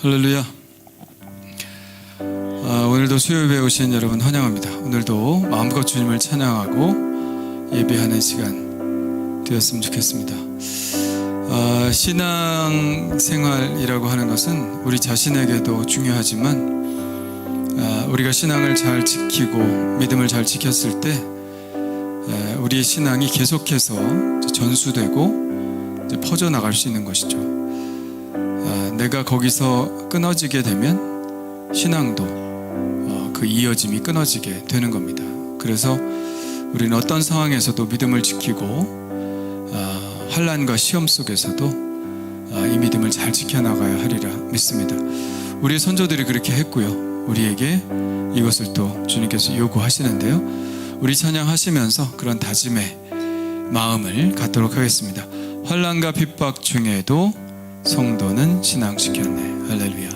할렐루야. 오늘도 수요일에 오신 여러분 환영합니다. 오늘도 마음껏 주님을 찬양하고 예배하는 시간 되었으면 좋겠습니다. 신앙생활이라고 하는 것은 우리 자신에게도 중요하지만 우리가 신앙을 잘 지키고 믿음을 잘 지켰을 때 우리의 신앙이 계속해서 전수되고 퍼져나갈 수 있는 것이죠. 내가 거기서 끊어지게 되면 신앙도 그 이어짐이 끊어지게 되는 겁니다. 그래서 우리는 어떤 상황에서도 믿음을 지키고 환난과 시험 속에서도 이 믿음을 잘 지켜나가야 하리라 믿습니다. 우리의 선조들이 그렇게 했고요. 우리에게 이것을 또 주님께서 요구하시는데요. 우리 찬양하시면서 그런 다짐의 마음을 갖도록 하겠습니다. 환난과 핍박 중에도 성도는 신앙 지켰네. 할렐루야.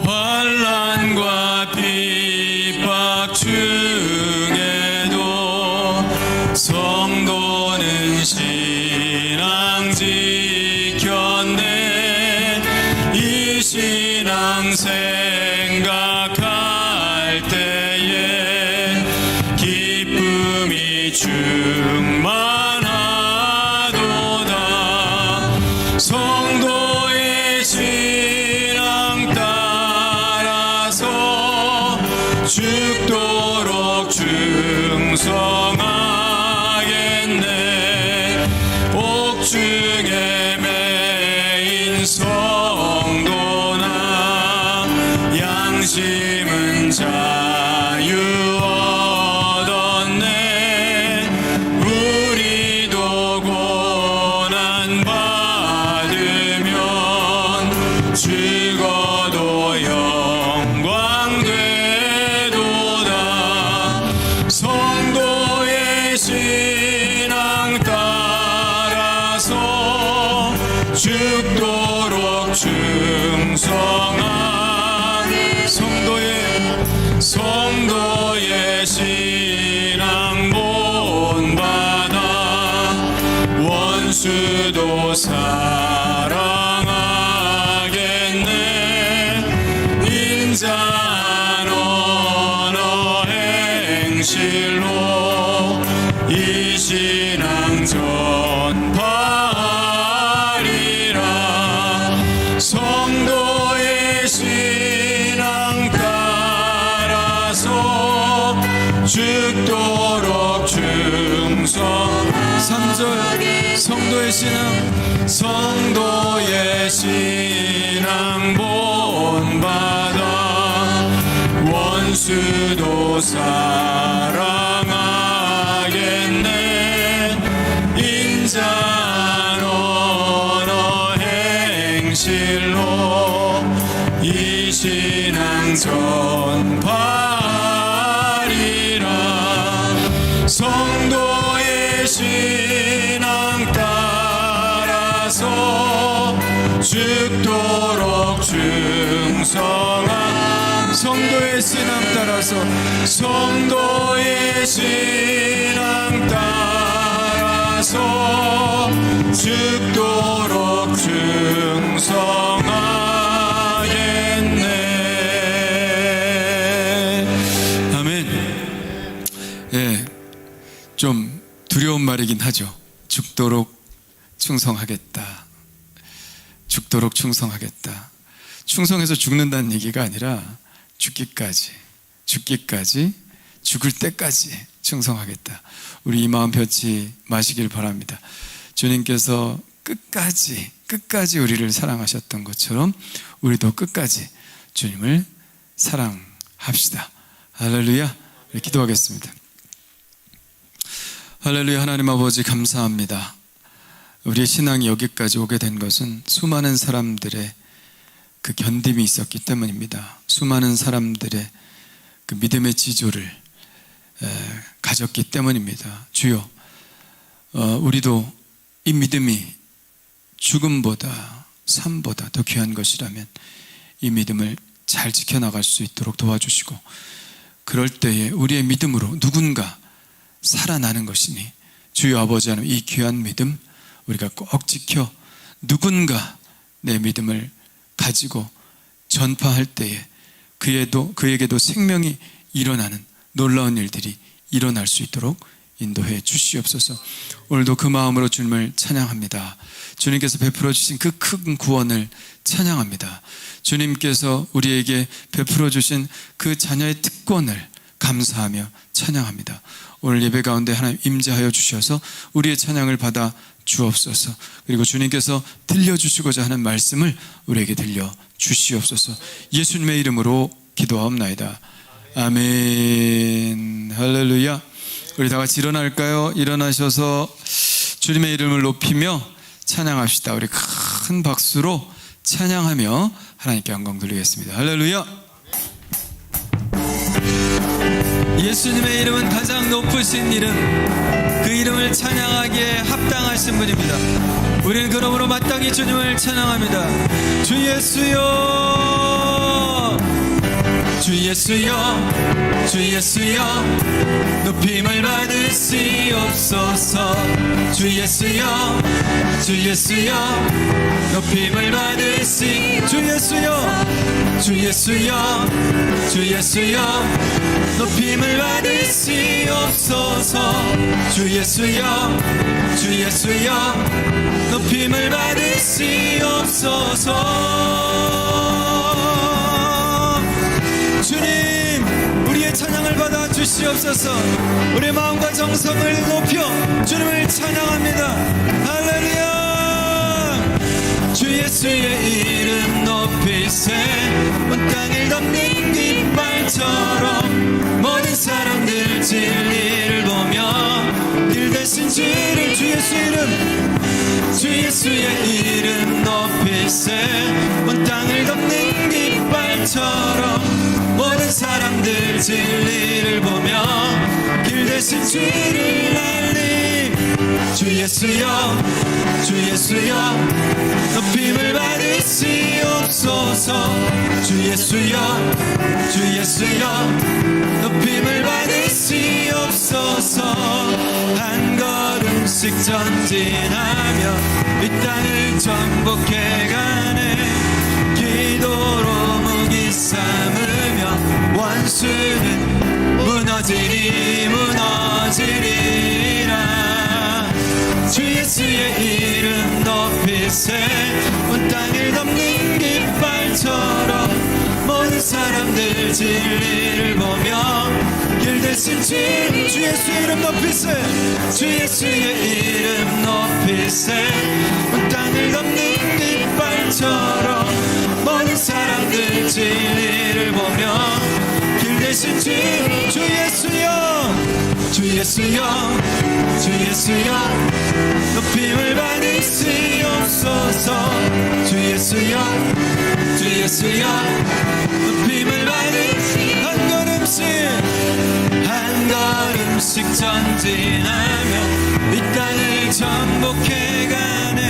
환난과 핍박 중에도 성도는 신앙 지켰네. 이 신앙 생각할 때에 기쁨이 충만하도다. 성도의 신앙 따라서 죽도록 충성하겠네. 옥중에 매인 성도나 양심은 자유 얻었네. 우리도 고난 받으면 죽어도 영광 되도다. 성도의 신앙 따라서 죽도록 충성하니 성도의 신앙 본받아 원수도 사랑하겠네. 인자한 언어 행실로 이 신앙 전파하리라. 성도의 신앙 따라서 죽도록 충성. 3절 성도의 신앙 본받아 원수도 사랑하겠네. 인자한 언어 행실로 이 신앙 전파하리라. 성도의 신앙 따라서 죽도록 충성한 성도의 신앙 따라서 죽도록 충성하겠네. 아멘. 예, 좀 두려운 말이긴 하죠. 죽도록 충성하겠다. 죽도록 충성하겠다. 충성해서 죽는다는 얘기가 아니라 죽기까지, 죽을 때까지 충성하겠다. 우리 이 마음 펴지 마시길 바랍니다. 주님께서 끝까지 우리를 사랑하셨던 것처럼 우리도 끝까지 주님을 사랑합시다. 할렐루야. 기도하겠습니다. 할렐루야. 하나님 아버지 감사합니다. 우리의 신앙이 여기까지 오게 된 것은 수많은 사람들의 그 견딤이 있었기 때문입니다. 수많은 사람들의 그 믿음의 지조를 가졌기 때문입니다. 주여, 우리도 이 믿음이 죽음보다 삶보다 더 귀한 것이라면 이 믿음을 잘 지켜나갈 수 있도록 도와주시고, 그럴 때에 우리의 믿음으로 누군가 살아나는 것이니 주여 아버지 하나님, 이 귀한 믿음 우리가 꼭 지켜 누군가 내 믿음을 가지고 전파할 때에 그에게도 생명이 일어나는 놀라운 일들이 일어날 수 있도록 인도해 주시옵소서. 오늘도 그 마음으로 주님을 찬양합니다. 주님께서 베풀어 주신 그 큰 구원을 찬양합니다. 주님께서 우리에게 베풀어 주신 그 자녀의 특권을 감사하며 찬양합니다. 오늘 예배 가운데 하나님 임재하여 주셔서 우리의 찬양을 받아 주옵소서. 그리고 주님께서 들려주시고자 하는 말씀을 우리에게 들려주시옵소서. 예수님의 이름으로 기도하옵나이다. 아멘. 할렐루야. 우리 다 같이 일어날까요? 일어나셔서 주님의 이름을 높이며 찬양합시다. 우리 큰 박수로 찬양하며 하나님께 영광 돌리겠습니다. 할렐루야. 예수님의 이름은 가장 높으신 이름, 그 이름을 찬양하기에 합당하신 분입니다. 우리는 그러므로 마땅히 주님을 찬양합니다. 주 예수여, 주 예수여, 주 예수여, 높임을 받으시옵소서. 주 예수여, 주 예수여, 높임을 받으시. 주 예수여, 주 예수여, 주 예수여, 높임을 받으시옵소서. 주 예수여, 주 예수여, 높임을 받으시옵소서. 주님, 우리의 찬양을 받아 주시옵소서. 우리의 마음과 정성을 높여 주님을 찬양합니다. 할렐루야. 주 예수의 이름 높이세, 온 땅을 덮는 깃발처럼 모든 사람들 진리를 보며 길 대신 주를. 주 예수의 이름, 주 예수의 이름 높이세, 온 땅을 덮는 깃발처럼 모든 사람들 진리를 보며 길 대신 주를 알리. 주 예수여, 주 예수여, 높임을 받으시옵소서. 주 예수여, 주 예수여, 높임을 받으시옵소서. 한 걸음씩 전진하며 이 땅을 정복해가네. 기도로 무기 삼으며 원수는 무너지리 무너지리라. 주 예수의 이름 높이세, 온 땅을 덮는 깃발처럼 모든 사람들 진리를 보며 길 대신 주 예수의 이름 높이세. 주 예수의 이름 높이세, 온 땅을 덮는 깃발처럼 모든 사람들 진리를 보며 길 대신 주 예수여, 주 예수여, 주 예수여, 높임을 받으시옵소서. 주 예수여, 주 예수여, 높임을 받으시. 한 걸음씩 전진하며 이 땅을 정복해가네.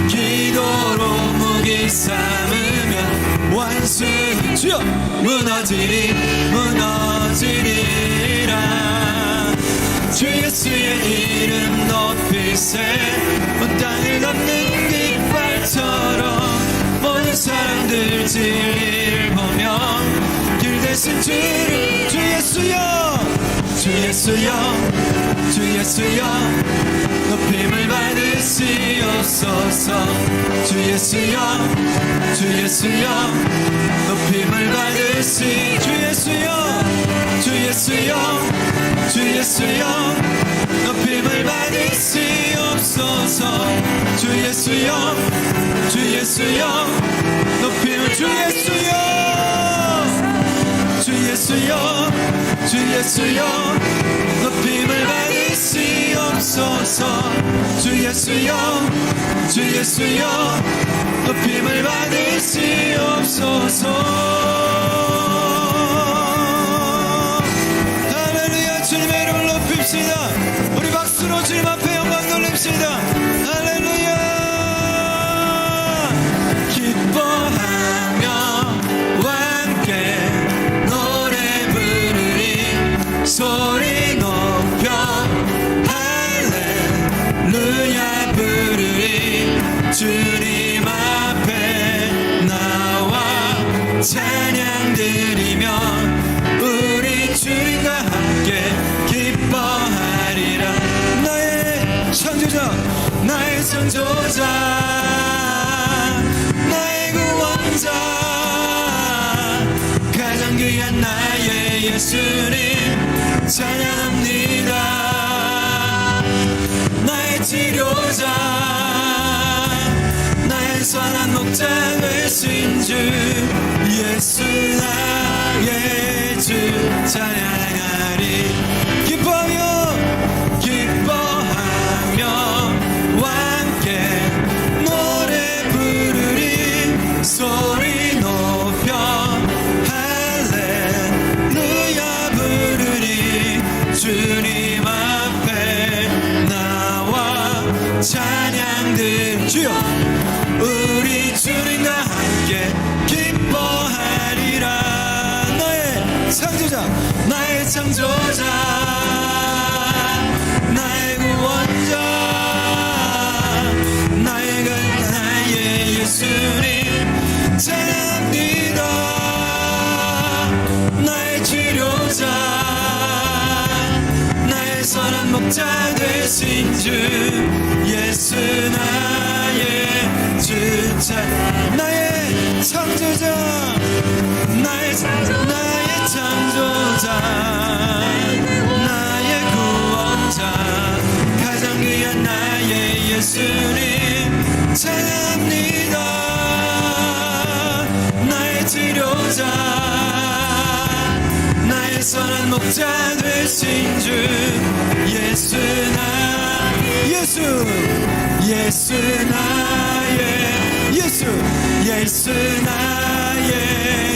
기도로 무기 삼으며 원수 주여 무너지리 무너지리라. 주 예수의 이름 높이세, 온 땅을 덮는 깃발처럼 모든 사람들 진리를 보며 길 대신 주를. 주 예수여, 주 예수여, 주 예수여, 높임을 받으시옵소서. 주 예수여, 주 예수여, 높임을 받으시. 주 예수여, 주 예수여, 주 예수여, 높임을 받으시옵소서. 주 예수여, 주 예수여, 높임을. 주 예수여, 주 예수여, 주 예수여, 높임을 받으시옵소서. 주 예수여, 주 예수여, 높임을 받으시옵소서. 할렐루야. 주님의 이름을 높입시다. 우리 박수로 주님 앞에 영광 돌립시다. 할렐루야. 기뻐하며 예수님 찬양합니다. 나의 치료자 나의 선한 목자 되신 주 예수 나의 주 찬양하리. 기뻐하며 함께 노래 부르리. 소리 높여 할렐루야 부르리. 주님 앞에 나와 찬양들 주여 우리 주님과 함께 기뻐하리라. 나의 창조자 나의 창조자 나의 구원자 나의 예수님 찬양합니다. 나의 치료자 나의 선한 목자 되신 주 예수 나의 주 나의 창조자 나의 창조자 나의 구원자 가장 귀한 나의 예수님 찬양합니다. 나의 치료자 나의 선한 목자 되신 주 예수 나의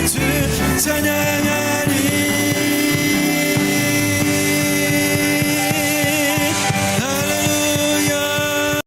주 찬양하리. 할렐루야.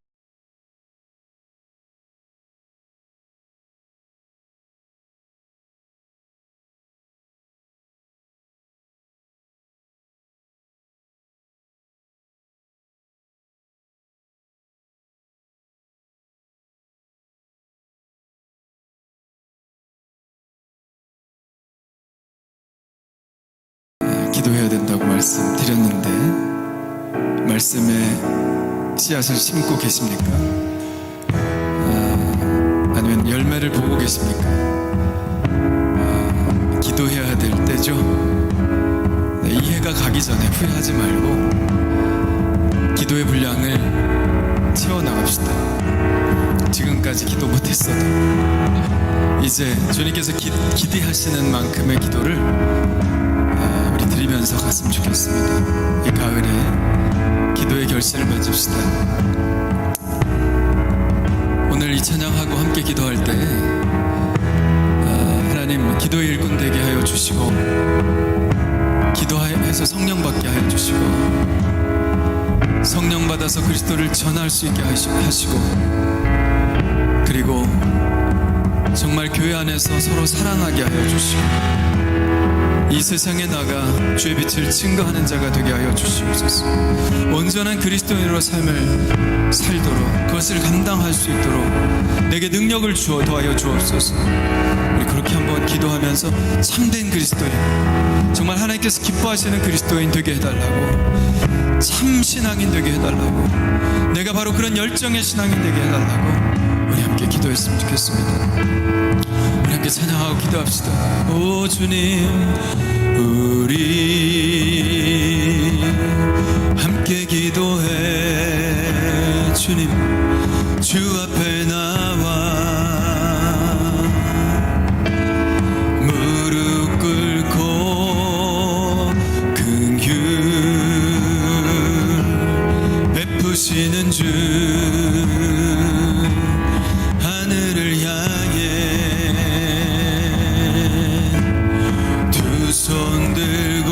기도해야 된다고 말씀드렸는데 말씀에 씨앗을 심고 계십니까? 아니면 열매를 보고 계십니까? 기도해야 될 때죠. 네, 이 해가 가기 전에 후회하지 말고 기도의 분량을 채워나갑시다. 지금까지 기도 못했어도 이제 주님께서 기대하시는 만큼의 기도를 우리 드리면서 갔으면 좋겠습니다. 이 가을에 기도의 결실을 맺읍시다. 오늘 이 찬양하고 함께 기도할 때 하나님 기도의 일꾼 되게 하여 주시고 기도해서 성령 받게 하여 주시고 성령 받아서 그리스도를 전할 수 있게 하시고 그리고 정말 교회 안에서 서로 사랑하게 하여 주시고 이 세상에 나가 주의 빛을 증거하는 자가 되게 하여 주시옵소서. 온전한 그리스도인으로 삶을 살도록 그것을 감당할 수 있도록 내게 능력을 주어 도하여 주옵소서. 우리 그렇게 한번 기도하면서 참된 그리스도인, 정말 하나님께서 기뻐하시는 그리스도인 되게 해달라고, 참 신앙인 되게 해달라고, 내가 바로 그런 열정의 신앙인 되게 해달라고 우리 함께 기도했으면 좋겠습니다. 우리 함께 찬양하고 기도합시다. 오 주님, 우리 함께 기도해. 주님 주 앞에 나와 무릎 꿇고 긍휼 베푸시는 주 하늘을 향해 두 손 들고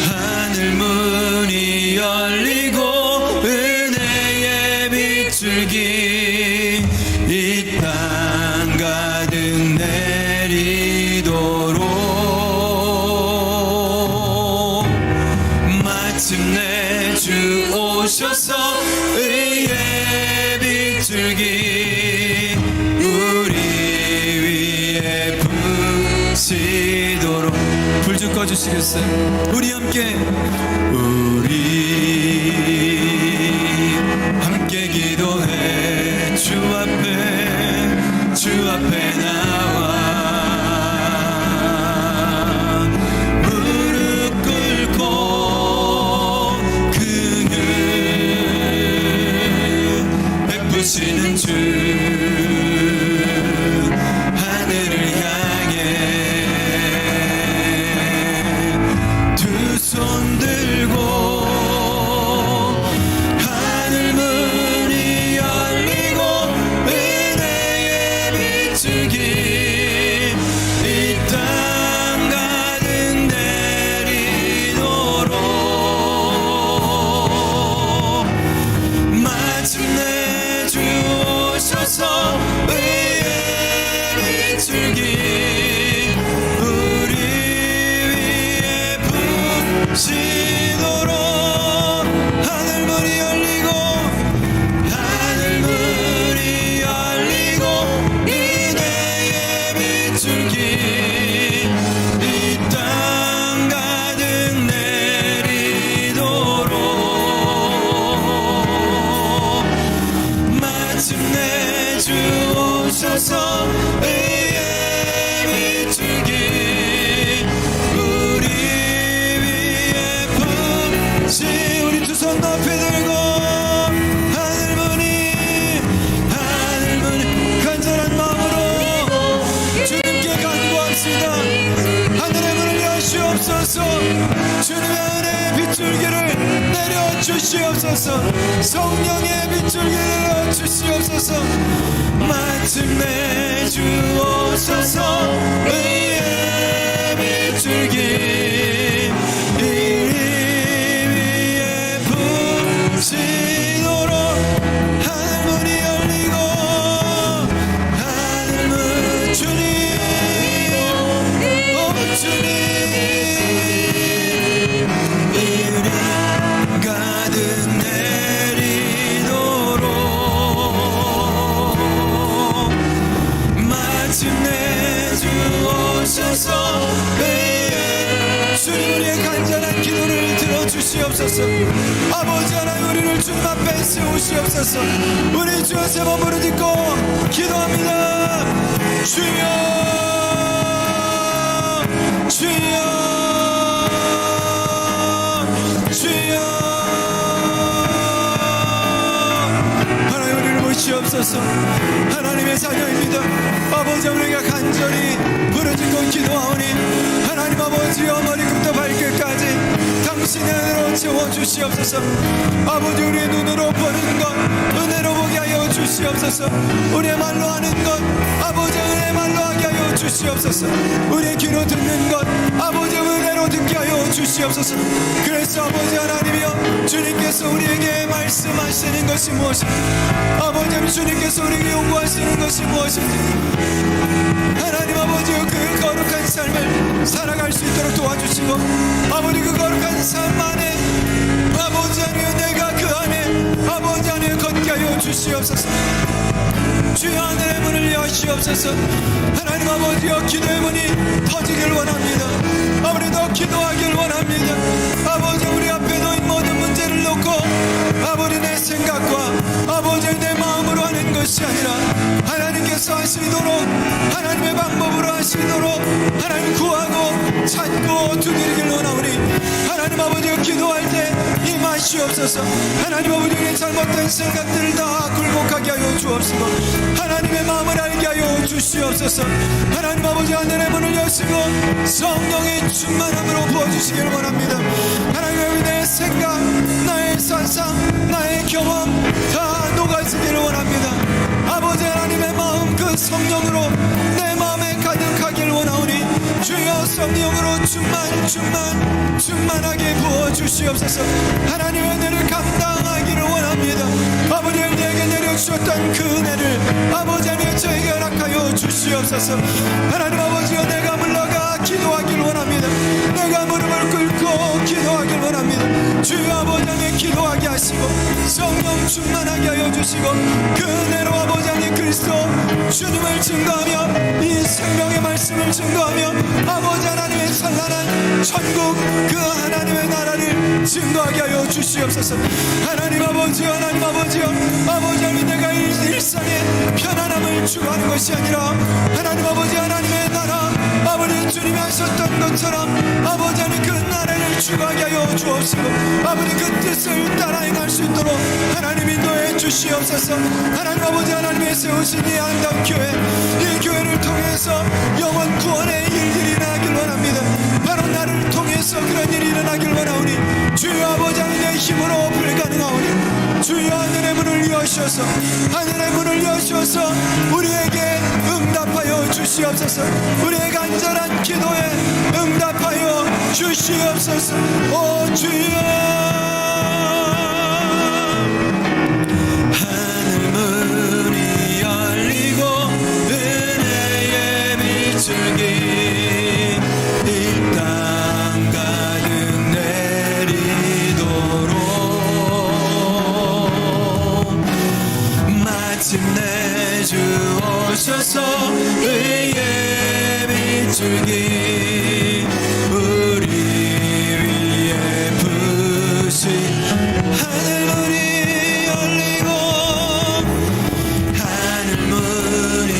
하늘 문이 열리고 은혜의 빗줄기 이 땅 가득 내리도록 마침내 주 오셔서 의의 빗줄기 우리 위에 부시도록. 불 좀 꺼주시겠어요? 우리 함께 기도해. 주 앞에 나와 주옵소서. 의의 비출기 우리 위에 품시. 우리 두 손 높이 들고 하늘문이 간절한 마음으로 주님께 간구합시다. 하늘의 문을 여시옵소서. 주님의 은혜 빗줄기를 내려주시옵소서. 성령의 빗줄기를 내려주시옵소서. 마침내 주옵소서. 의의 빗줄기 이 위에 품시도록 하늘문이 열리고 하늘문 주님 오 주님 이리 가득 내리도록 마침내 주옵소서. 주님 우리의 간절한 기도를 들어주시옵소서. 아버지 하나님 우리를 주님 앞에 세우시옵소서. 우리 주여 세 번 부르짖고 기도합니다. 주여 주여 주여 하나님 우리를 보시옵소서. 하나님의 자녀입니다. 아버지 우리가 간절히 부르짖고 기도하오니 하나님 아버지여 머리부터 발끝까지 당신의 은혜로 채워주시옵소서. 아버지 우리의 눈으로 보는 것 은혜로 보게 하여 주시옵소서. 우리의 말로 하는 것 아버지 은혜 말로 하게 하여 주시옵소서. 우리의 귀로 듣는 것 아버지 은혜로 듣게 하여 주시옵소서. 그래서 아버지 하나님이여 주님께서 우리에게 말씀하시는 것이 무엇인지 아버지 주님께서 우리에게 요구하시는 것이 무엇인지 하나님 아버지 그 거룩한 삶을 살아갈 수 있도록 도와주시고 아버지 그 거룩한 삶 안에 아버지 하나님 내가 그 안에 아버지 하나님 걷게 하여 주시옵소서. 주여 하늘의 문을 여시옵소서. 하나님 아버지여 기도의 문이 터지길 원합니다. 아버지 더 기도하길 원합니다. 아버지 우리 앞에 놓인 모든 문제를 놓고 아버지 내 생각과 아버지 내 마음으로 하는 것이 아니라 하나님께서 하시도록 하나님의 방법으로 하시도록 하나님 구하고 찾고 두드리길 원하오니 하나님 아버지가 기도할 때 임하시옵소서. 하나님 아버지 우리의 잘못된 생각들을 다 굴복하게 하여 주옵시고 하나님의 마음을 알게 하여 주시옵소서. 하나님 아버지 하늘의 문을 여시고 성령의 충만함으로 부어주시길 원합니다. 하나님 내 생각 나의 사상 나의 경험 다 녹아지기를 원합니다. 아버지 하나님의 마음 그 성령으로 내 마음에 가득하길 원하오니 주여 성령으로 충만하게 부어주시옵소서. 하나님의 은혜를 감당하기를 원합니다. 아버지 내게 내려주셨던 그 은혜를 아버지 하나님 저에게 허락하여 주시옵소서. 하나님 아버지여 내가 물러가 기도하길 원합니다. 내가 무릎을 꿇고 기도하길 원합니다. 주여 아버지 하나님 기도하게 하시고 성령 충만하게 하여 주시고 그 은혜로 아버지 하나님 그리스도 주님을 증거하며 이 생명의 말씀을 증거하며 아버지 하나님의 찬란한 천국 그 하나님의 나라를 증거하게 하여 주시옵소서. 하나님 아버지여 하나님 아버지여 아버지 하나님 내가 일상에 편안함을 추구하는 것이 아니라 하나님 아버지 하나님의 나라 아버지 주님이 하셨던 것처럼 아버지 하나님 그 나라를 추구하게 하여 주옵시고 아버지 그 뜻을 따라 행할 수 있도록 하나님 인도해 주시옵소서. 하나님 아버지 하나님의 세우신 이 아름다운 교회 이 교회를 통해서 영원 구원의 일들이 일어나길 원합니다. 바로 나를 통해서 그런 일이 일어나길 원하오니 주여 아버지 하나님의 힘으로 불가능하오니 주여 하늘의 문을 여셔서 하늘의 문을 여셔서 우리에게 응답하여 주시옵소서. 우리의 간절한 기도에 응답하여 주시옵소서. 오 주여 하늘문이 열리고 은혜의 비출기 이 땅 가득 내리도록 마침내 주 오셔서 의의 비출기 우리 위에 부신 하늘문이 열리고 하늘문이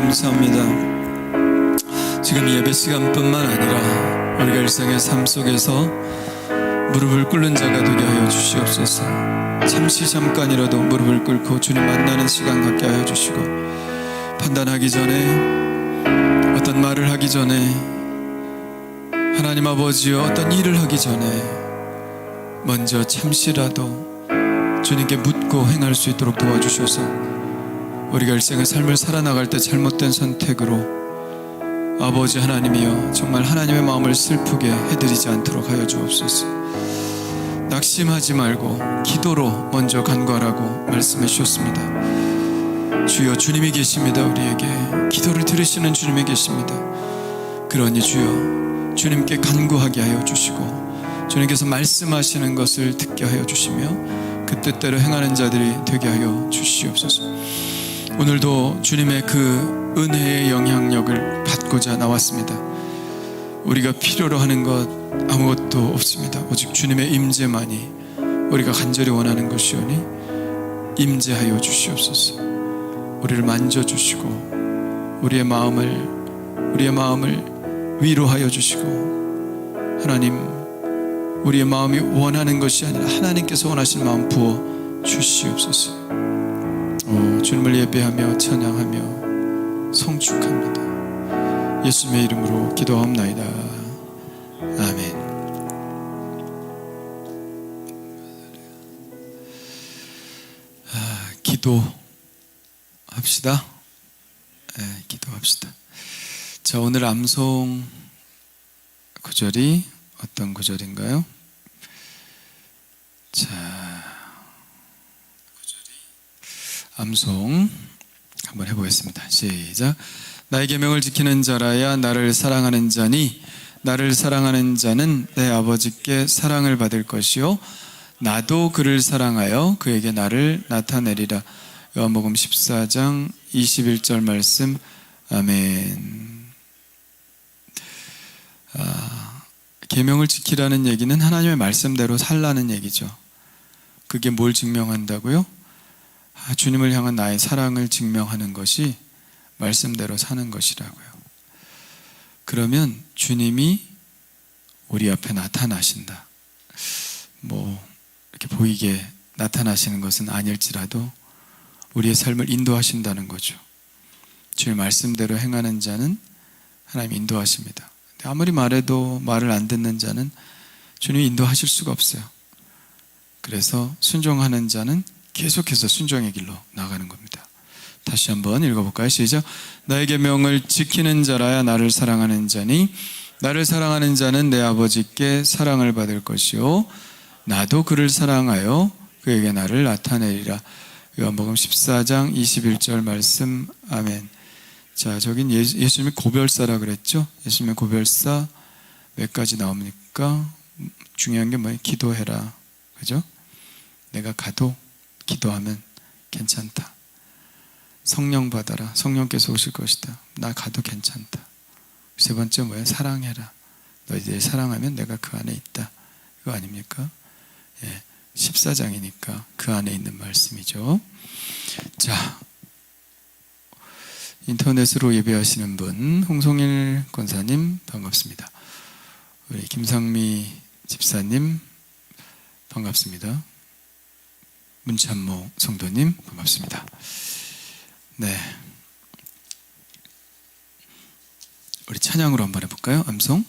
감사합니다. 지금 예배 시간뿐만 아니라 우리가 일상의 삶 속에서 무릎을 꿇는 자가 되게 하여 주시옵소서. 잠깐이라도 무릎을 꿇고 주님 만나는 시간 갖게 하여 주시고, 판단하기 전에, 어떤 말을 하기 전에, 하나님 아버지여 어떤 일을 하기 전에 먼저 잠시라도 주님께 묻고 행할 수 있도록 도와주셔서 우리가 일생의 삶을 살아나갈 때 잘못된 선택으로 아버지 하나님이여 정말 하나님의 마음을 슬프게 해드리지 않도록 하여 주옵소서. 낙심하지 말고 기도로 먼저 간구하라고 말씀해 주셨습니다. 주여, 주님이 계십니다. 우리에게 기도를 들으시는 주님이 계십니다. 그러니 주여, 주님께 간구하게 하여 주시고 주님께서 말씀하시는 것을 듣게 하여 주시며 그 뜻대로 행하는 자들이 되게 하여 주시옵소서. 오늘도 주님의 그 은혜의 영향력을 받고자 나왔습니다. 우리가 필요로 하는 것 아무것도 없습니다. 오직 주님의 임재만이 우리가 간절히 원하는 것이오니 임재하여 주시옵소서. 우리를 만져주시고 우리의 마음을 위로하여 주시고, 하나님, 우리의 마음이 원하는 것이 아니라 하나님께서 원하시는 마음 부어 주시옵소서. 주님을 예배하며 찬양하며 송축합니다. 예수님의 이름으로 기도하옵나이다. 아멘. 기도합시다. 네, 기도합시다. 자, 오늘 암송 구절이 어떤 구절인가요? 자, 암송 한번 해보겠습니다. 시작. 나의 계명을 지키는 자라야 나를 사랑하는 자니, 나를 사랑하는 자는 내 아버지께 사랑을 받을 것이요 나도 그를 사랑하여 그에게 나를 나타내리라. 요한복음 14장 21절 말씀. 아멘. 계명을 지키라는 얘기는 하나님의 말씀대로 살라는 얘기죠. 그게 뭘 증명한다고요? 주님을 향한 나의 사랑을 증명하는 것이 말씀대로 사는 것이라고요. 그러면 주님이 우리 앞에 나타나신다. 이렇게 보이게 나타나시는 것은 아닐지라도 우리의 삶을 인도하신다는 거죠. 주의 말씀대로 행하는 자는 하나님이 인도하십니다. 아무리 말해도 말을 안 듣는 자는 주님이 인도하실 수가 없어요. 그래서 순종하는 자는 계속해서 순종의 길로 나가는 겁니다. 다시 한번 읽어볼까요? 시작. 나의 계명을 지키는 자라야 나를 사랑하는 자니, 나를 사랑하는 자는 내 아버지께 사랑을 받을 것이요 나도 그를 사랑하여 그에게 나를 나타내리라. 요한복음 14장 21절 말씀. 아멘. 자, 저긴 예수님이 고별사라 그랬죠. 예수님의 고별사 몇 가지 나옵니까? 중요한 게 뭐예요? 기도해라. 그죠? 내가 가도 기도하면 괜찮다. 성령 받아라. 성령께서 오실 것이다. 나 가도 괜찮다. 세 번째 뭐예요? 사랑해라. 너희들이 사랑하면 내가 그 안에 있다. 이거 아닙니까? 14장이니까 그 안에 있는 말씀이죠. 자, 인터넷으로 예배하시는 분, 홍성일 권사님 반갑습니다. 우리 김상미 집사님 반갑습니다. 문찬모 성도님 반갑습니다. 네, 우리 찬양으로 한번 해볼까요? 암송.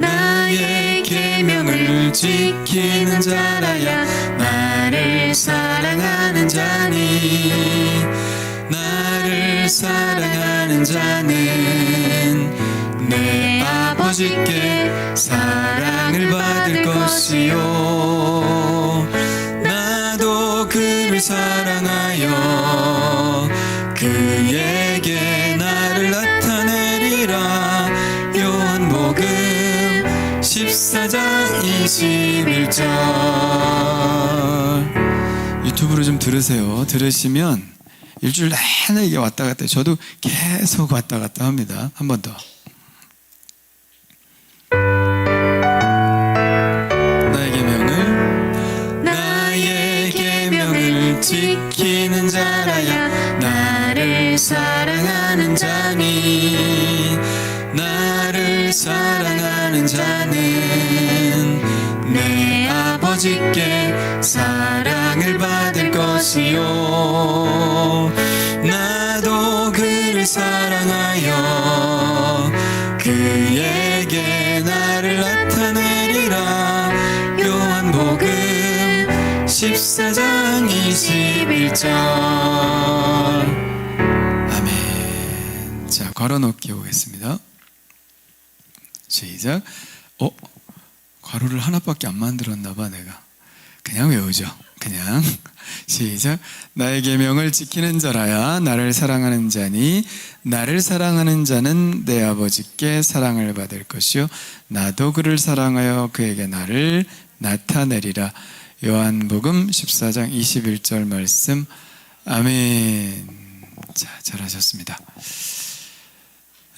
나의 계명을 지키는 자라야 나를 사랑하는 자니, 나를 사랑하는 자는 내 아버지께 사랑을 받을 것이요 나도 그를 사랑하여 그에게 나를 나타내리라. 요한복음 14장 21절. 유튜브로 좀 들으세요. 들으시면 일주일 내내 이게 왔다 갔다 해요. 저도 계속 왔다 갔다 합니다. 한 번 더. 나의 계명을 내 아버지께 사랑을 받을 것이요 나도 그를 사랑하여 그에게 나를 나타내리라. 요한복음 14장 21절. 아멘. 자, 괄호넣기 오겠습니다. 시작. 괄호를 하나밖에 안 만들었나 봐 내가. 그냥 외우죠. 그냥. 시작. 나의 계명을 지키는 자라야 나를 사랑하는 자니 나를 사랑하는 자는 내 아버지께 사랑을 받을 것이요 나도 그를 사랑하여 그에게 나를 나타내리라. 요한복음 14장 21절 말씀. 아멘. 자, 잘하셨습니다.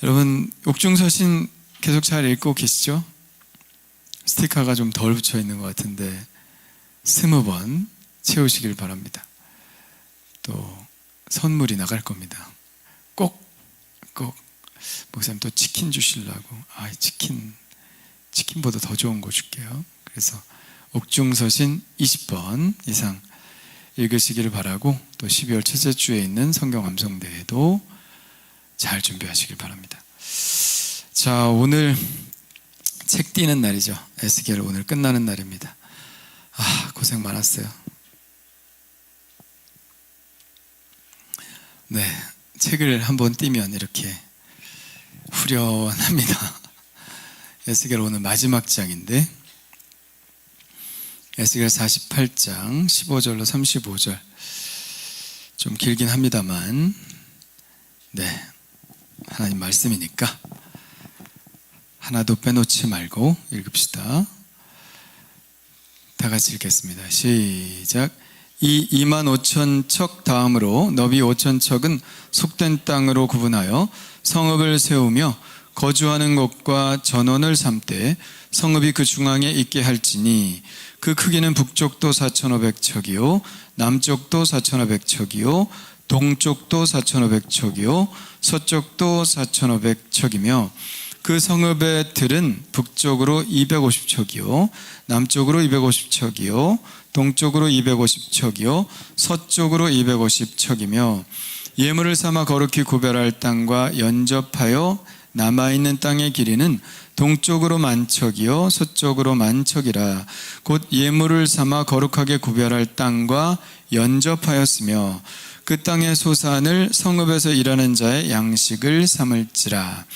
여러분 옥중서신 계속 잘 읽고 계시죠? 스티커가 좀 덜 붙여 있는 것 같은데 20번 채우시길 바랍니다. 또 선물이 나갈 겁니다. 꼭 목사님 또 치킨 주시려고. 치킨보다 더 좋은 거 줄게요. 그래서 옥중서신 20번 이상 읽으시기를 바라고, 또 12월 첫째 주에 있는 성경 암송대회도 잘 준비하시길 바랍니다. 자, 오늘 책 띄는 날이죠. 에스겔 오늘 끝나는 날입니다. 고생 많았어요. 네, 책을 한번 띄면 이렇게 후련합니다. 에스겔 오늘 마지막 장인데 에스겔 48장 15절로 35절 좀 길긴 합니다만 네, 하나님 말씀이니까 하나도 빼놓지 말고 읽읍시다. 다 같이 읽겠습니다. 시작. 이 25,000척 다음으로 너비 5,000척은 속된 땅으로 구분하여 성읍을 세우며 거주하는 곳과 전원을 삼되 성읍이 그 중앙에 있게 할지니 그 크기는 북쪽도 4,500척이요 남쪽도 4,500척이요 동쪽도 4,500척이요 서쪽도 4,500척이며 그 성읍의 들은 북쪽으로 250척이요 남쪽으로 250척이요 동쪽으로 250척이요 서쪽으로 250척이며 예물을 삼아 거룩히 구별할 땅과 연접하여 남아있는 땅의 길이는 동쪽으로 10,000척이요 서쪽으로 10,000척이라. 곧 예물을 삼아 거룩하게 구별할 땅과 연접하였으며 그 땅의 소산을 성읍에서 일하는 자의 양식을 삼을지라.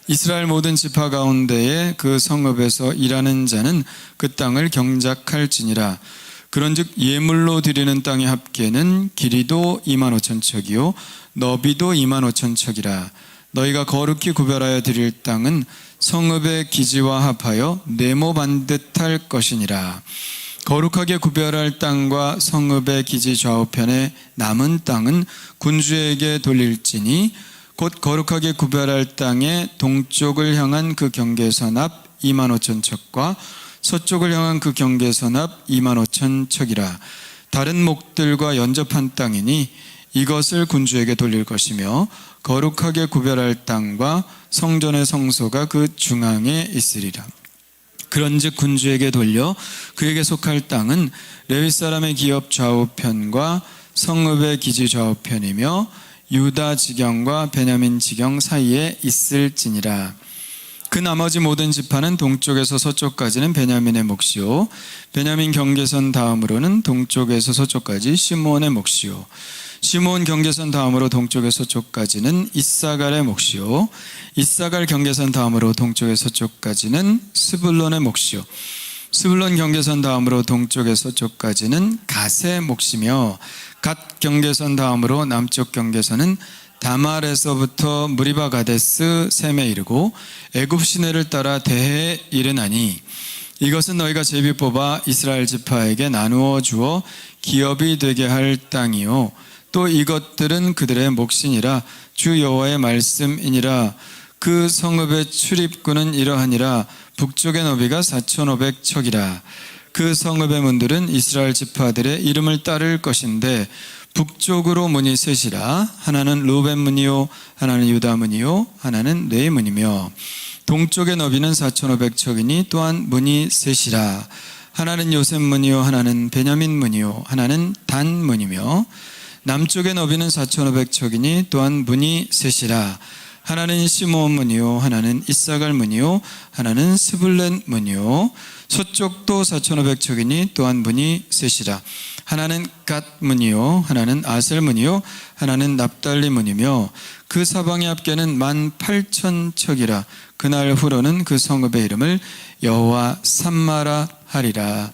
이스라엘 모든 지파 가운데에 그 성읍에서 일하는 자는 그 땅을 경작할지니라. 그런즉 예물로 드리는 땅의 합계는 길이도 25,000척이요 너비도 25,000척이라. 너희가 거룩히 구별하여 드릴 땅은 성읍의 기지와 합하여 네모 반듯할 것이니라. 거룩하게 구별할 땅과 성읍의 기지 좌우편에 남은 땅은 군주에게 돌릴지니 곧 거룩하게 구별할 땅의 동쪽을 향한 그 경계선 앞 25,000척과 서쪽을 향한 그 경계선 앞 25,000척이라. 다른 목들과 연접한 땅이니 이것을 군주에게 돌릴 것이며 거룩하게 구별할 땅과 성전의 성소가 그 중앙에 있으리라. 그런즉 군주에게 돌려 그에게 속할 땅은 레위 사람의 기업 좌우편과 성읍의 기지 좌우편이며 유다 지경과 베냐민 지경 사이에 있을지니라. 그 나머지 모든 지파는 동쪽에서 서쪽까지는 베냐민의 몫이요 베냐민 경계선 다음으로는 동쪽에서 서쪽까지 시므온의 몫이요 시므온 경계선 다음으로 동쪽에서 서쪽까지는 이사갈의 몫이요 이사갈 경계선 다음으로 동쪽에서 서쪽까지는 스불론의 몫이요 스불론 경계선 다음으로 동쪽에서 서쪽까지는 갓의 몫이며 갓 경계선 다음으로 남쪽 경계선은 다말에서부터 무리바 가데스 셈에 이르고 애굽 시내를 따라 대해에 이르나니 이것은 너희가 제비 뽑아 이스라엘 지파에게 나누어 주어 기업이 되게 할 땅이요 또 이것들은 그들의 몫이니라. 주 여호와의 말씀이니라. 그 성읍의 출입구는 이러하니라. 북쪽의 너비가 4,500척이라. 그 성읍의 문들은 이스라엘 지파들의 이름을 따를 것인데 북쪽으로 문이 셋이라. 하나는 루벤 문이요 하나는 유다 문이요 하나는 네 문이며 동쪽의 너비는 4,500척이니 또한 문이 셋이라. 하나는 요셉 문이요 하나는 베냐민 문이요 하나는 단 문이며 남쪽의 너비는 4,500척이니 또한 문이 셋이라. 하나는 시므온 문이요 하나는 이사갈 문이요 하나는 스불렌 문이요 서쪽도 4,500척이니 또한 문이 셋이라. 하나는 갓 문이요 하나는 아셀 문이요 하나는 납달리 문이며 그 사방의 합계는 18,000척이라. 그날 후로는 그 성읍의 이름을 여호와 삼마라 하리라.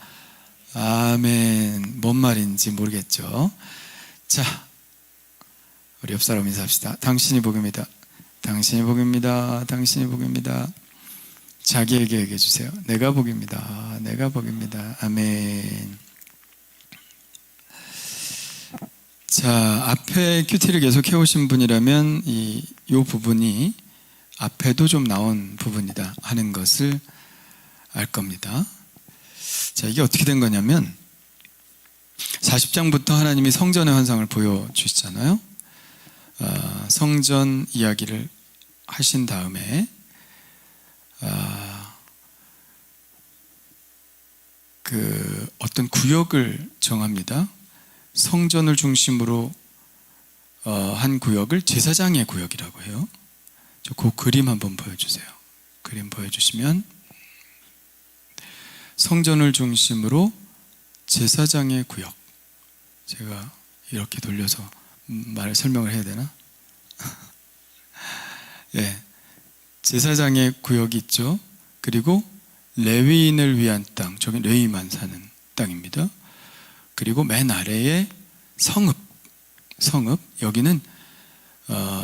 아멘. 뭔 말인지 모르겠죠. 자, 우리 옆 사람 인사합시다. 당신이 복입니다. 당신이 복입니다. 당신이 복입니다. 자기에게 얘기해 주세요. 내가 복입니다. 내가 복입니다. 아멘. 자, 앞에 큐티를 계속 해오신 분이라면 이 부분이 앞에도 좀 나온 부분이다 하는 것을 알 겁니다. 자, 이게 어떻게 된 거냐면 40장부터 하나님이 성전의 환상을 보여주시잖아요. 성전 이야기를 하신 다음에 그 어떤 구역을 정합니다. 성전을 중심으로 한 구역을 제사장의 구역이라고 해요. 그 그림 한번 보여주세요. 그림 보여주시면 성전을 중심으로 제사장의 구역. 제가 이렇게 돌려서 설명을 해야 되나? 예, 제사장의 구역이 있죠. 그리고 레위인을 위한 땅, 저기 레위만 사는 땅입니다. 그리고 맨 아래에 성읍, 여기는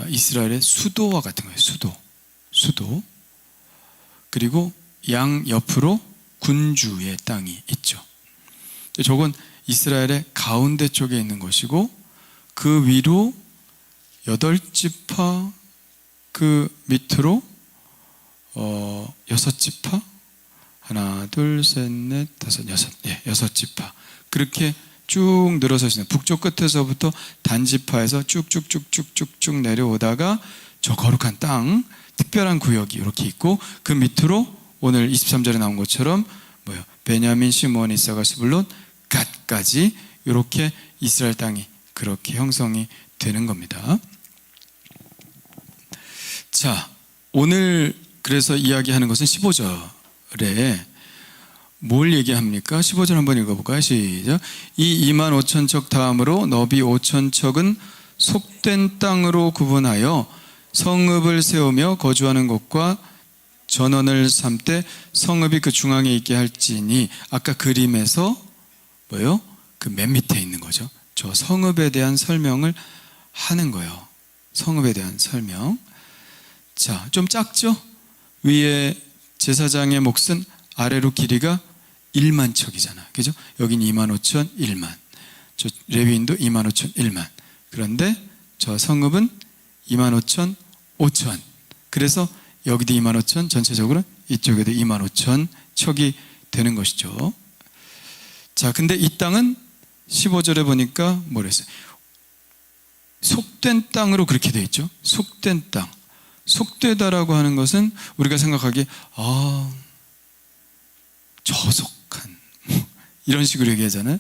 이스라엘의 수도와 같은 거예요. 수도. 그리고 양 옆으로 군주의 땅이 있죠. 저건 이스라엘의 가운데 쪽에 있는 것이고 그 위로 8지파, 그 밑으로 6지파, 하나, 둘, 셋, 넷, 다섯, 여섯, 6지파. 그렇게 쭉 늘어서 있어요. 북쪽 끝에서부터 단지파에서 쭉쭉쭉쭉쭉 내려오다가 저 거룩한 땅, 특별한 구역이 이렇게 있고 그 밑으로 오늘 23절에 나온 것처럼 베냐민, 시므온, 이사갈, 스불론, 갓까지 이렇게 이스라엘 땅이 그렇게 형성이 되는 겁니다. 자, 오늘 그래서 이야기하는 것은 15절에 뭘 얘기합니까? 15절 한번 읽어볼까요? 시작. 이 25,000척 다음으로 너비 5,000척은 속된 땅으로 구분하여 성읍을 세우며 거주하는 곳과 전원을 삼되 성읍이 그 중앙에 있게 할지니, 아까 그림에서 그 맨 밑에 있는 거죠. 저 성읍에 대한 설명을 하는 거예요. 성읍에 대한 설명. 자, 좀 작죠? 위에 제사장의 몫은 아래로 길이가 1만 척이잖아. 그죠? 여긴 25,000, 1만. 저 레위인도 25,000, 1만. 그런데 저 성읍은 25,000, 5,000. 그래서 여기도 25,000, 전체적으로 이쪽에도 25,000 척이 되는 것이죠. 자, 근데 이 땅은 15절에 보니까 뭐랬어요? 속된 땅으로 그렇게 되어 있죠. 속된 땅. 속되다라고 하는 것은 우리가 생각하기에 저속한 이런 식으로 얘기하잖아요.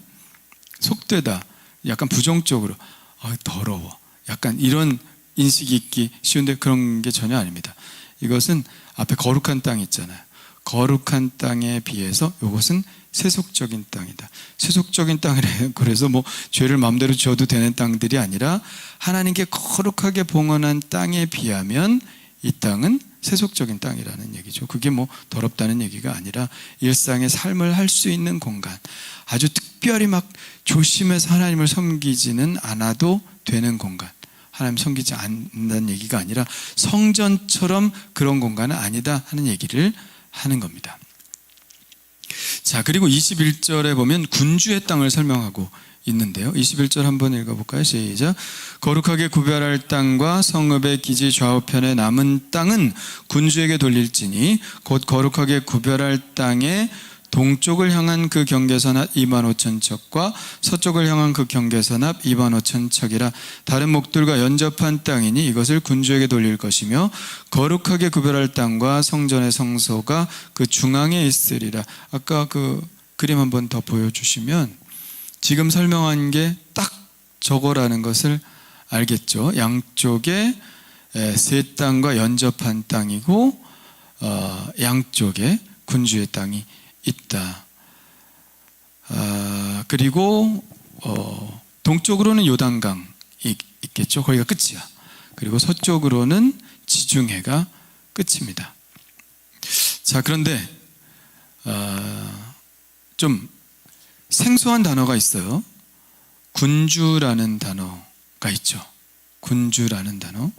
속되다, 약간 부정적으로 더러워, 약간 이런 인식이 있기 쉬운데 그런 게 전혀 아닙니다. 이것은 앞에 거룩한 땅이 있잖아요. 거룩한 땅에 비해서 이것은 세속적인 땅이다. 세속적인 땅이래요. 그래서 죄를 마음대로 지어도 되는 땅들이 아니라 하나님께 거룩하게 봉헌한 땅에 비하면 이 땅은 세속적인 땅이라는 얘기죠. 그게 더럽다는 얘기가 아니라 일상의 삶을 할 수 있는 공간, 아주 특별히 조심해서 하나님을 섬기지는 않아도 되는 공간, 하나님 섬기지 않는다는 얘기가 아니라 성전처럼 그런 공간은 아니다 하는 얘기를 하는 겁니다. 자, 그리고 21절에 보면 군주의 땅을 설명하고 있는데요. 21절 한번 읽어볼까요? 시작. 거룩하게 구별할 땅과 성읍의 기지 좌우편에 남은 땅은 군주에게 돌릴지니 곧 거룩하게 구별할 땅에 동쪽을 향한 그 경계선 앞 25,000척과 서쪽을 향한 그 경계선 앞 25,000척이라. 다른 목들과 연접한 땅이니 이것을 군주에게 돌릴 것이며 거룩하게 구별할 땅과 성전의 성소가 그 중앙에 있으리라. 아까 그 그림 한번 더 보여주시면 지금 설명한 게 딱 저거라는 것을 알겠죠. 양쪽에 세 땅과 연접한 땅이고 양쪽에 군주의 땅이 있다. 그리고 동쪽으로는 요단강이 있겠죠. 거기가 끝이야. 그리고 서쪽으로는 지중해가 끝입니다. 자, 그런데 좀 생소한 단어가 있어요. 군주라는 단어가 있죠. 군주라는 단어.